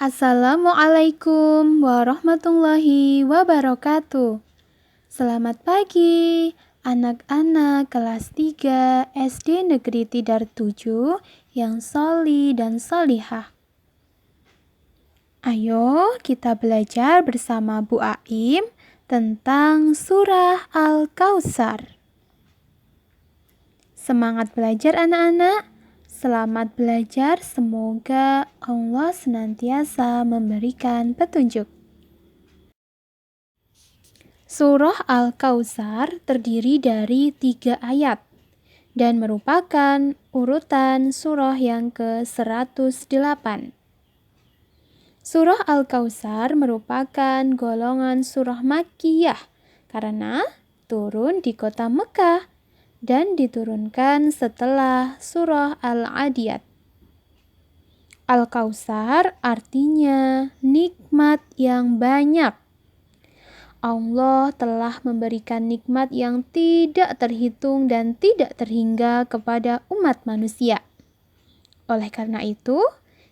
Assalamualaikum warahmatullahi wabarakatuh. Selamat pagi, anak-anak kelas 3 SD Negeri Tidar 7 yang sholi dan sholihah. Ayo kita belajar bersama Bu Aim tentang surah Al-Kautsar. Semangat belajar anak-anak. Selamat belajar, semoga Allah senantiasa memberikan petunjuk. Surah Al-Kautsar terdiri dari 3 ayat dan merupakan urutan surah yang ke-108. Surah Al-Kautsar merupakan golongan surah Makkiyah karena turun di kota Mekah dan diturunkan setelah surah Al-Adiyat. Al-Kautsar artinya nikmat yang banyak. Allah telah memberikan nikmat yang tidak terhitung dan tidak terhingga kepada umat manusia. Oleh karena itu,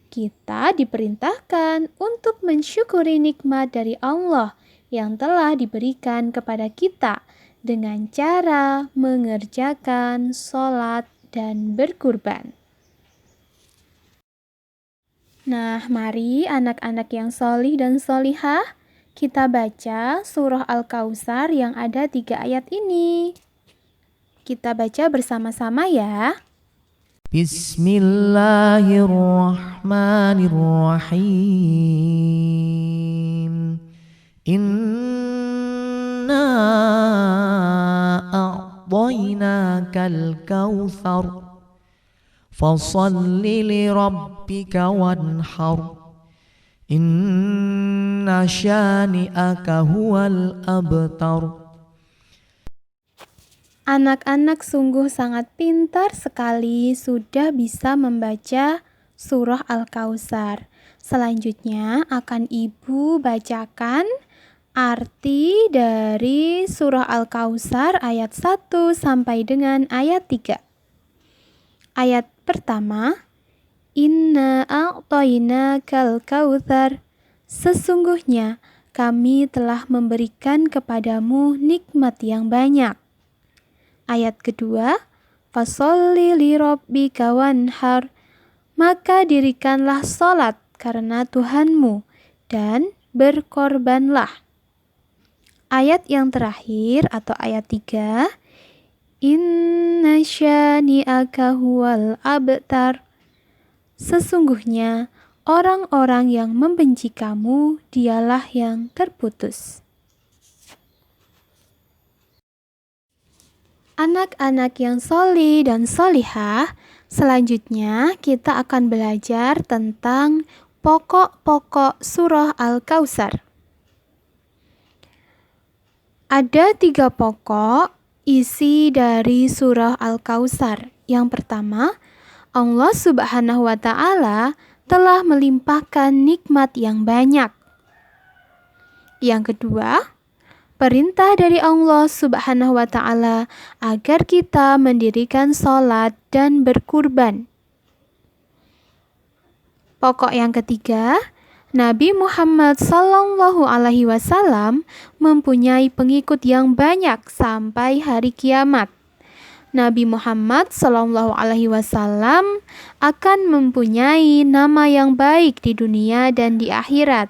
kita diperintahkan untuk mensyukuri nikmat dari Allah yang telah diberikan kepada kita dengan cara mengerjakan sholat dan berkurban. Nah, mari anak-anak yang sholih dan sholihah, kita baca surah Al-Kautsar yang ada 3 ayat ini. Kita baca bersama-sama ya. Bismillahirrahmanirrahim. Inna a'tainakal kautsar fasholli lirabbika wanhar inna syani'aka huwal abtar. Anak-anak sungguh sangat pintar sekali sudah bisa membaca surah Al-Kautsar. Selanjutnya akan Ibu bacakan arti dari surah Al-Kautsar ayat 1 sampai dengan ayat 3. Ayat pertama, Inna a'tainakal kautsar. Sesungguhnya kami telah memberikan kepadamu nikmat yang banyak. Ayat kedua, fasholli lirabbika wanhar. Maka dirikanlah sholat karena Tuhanmu dan berkorbanlah. Ayat yang terakhir atau ayat 3, inna syani'aka huwal abtar. Sesungguhnya orang-orang yang membenci kamu dialah yang terputus. Anak-anak yang sholih dan sholihah, selanjutnya kita akan belajar tentang pokok-pokok surah Al-Kautsar. Ada 3 pokok isi dari surah Al-Kautsar. Yang pertama, Allah Subhanahu wa Ta'ala telah melimpahkan nikmat yang banyak. Yang kedua, perintah dari Allah Subhanahu wa Ta'ala agar kita mendirikan sholat dan berkurban. Pokok yang ketiga, Nabi Muhammad SAW mempunyai pengikut yang banyak sampai hari kiamat. Nabi Muhammad SAW akan mempunyai nama yang baik di dunia dan di akhirat,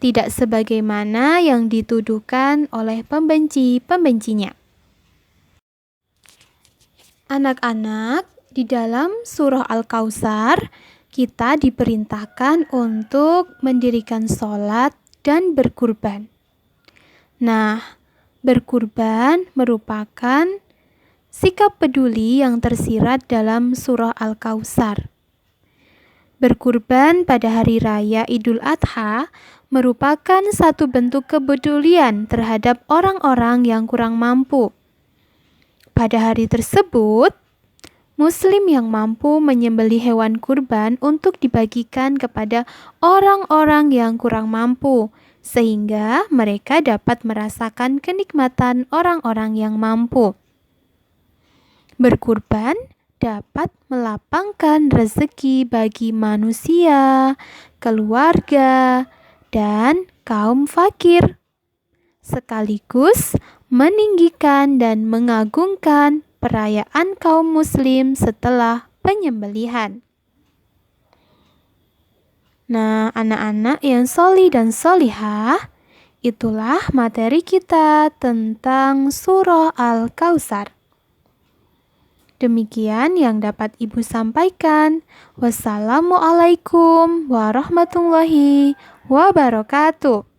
tidak sebagaimana yang dituduhkan oleh pembenci-pembencinya. Anak-anak, di dalam surah Al-Kautsar, kita diperintahkan untuk mendirikan sholat dan berkurban. Nah, berkurban merupakan sikap peduli yang tersirat dalam surah Al-Kautsar. Berkurban pada hari raya Idul Adha merupakan satu bentuk kepedulian terhadap orang-orang yang kurang mampu. Pada hari tersebut, Muslim yang mampu menyembelih hewan kurban untuk dibagikan kepada orang-orang yang kurang mampu, sehingga mereka dapat merasakan kenikmatan orang-orang yang mampu. Berkurban dapat melapangkan rezeki bagi manusia, keluarga, dan kaum fakir, sekaligus meninggikan dan mengagungkan perayaan kaum muslim setelah penyembelihan. Nah, anak-anak yang soli dan solihah, itulah materi kita tentang surah Al-Kautsar. Demikian yang dapat Ibu sampaikan. Wassalamualaikum warahmatullahi wabarakatuh.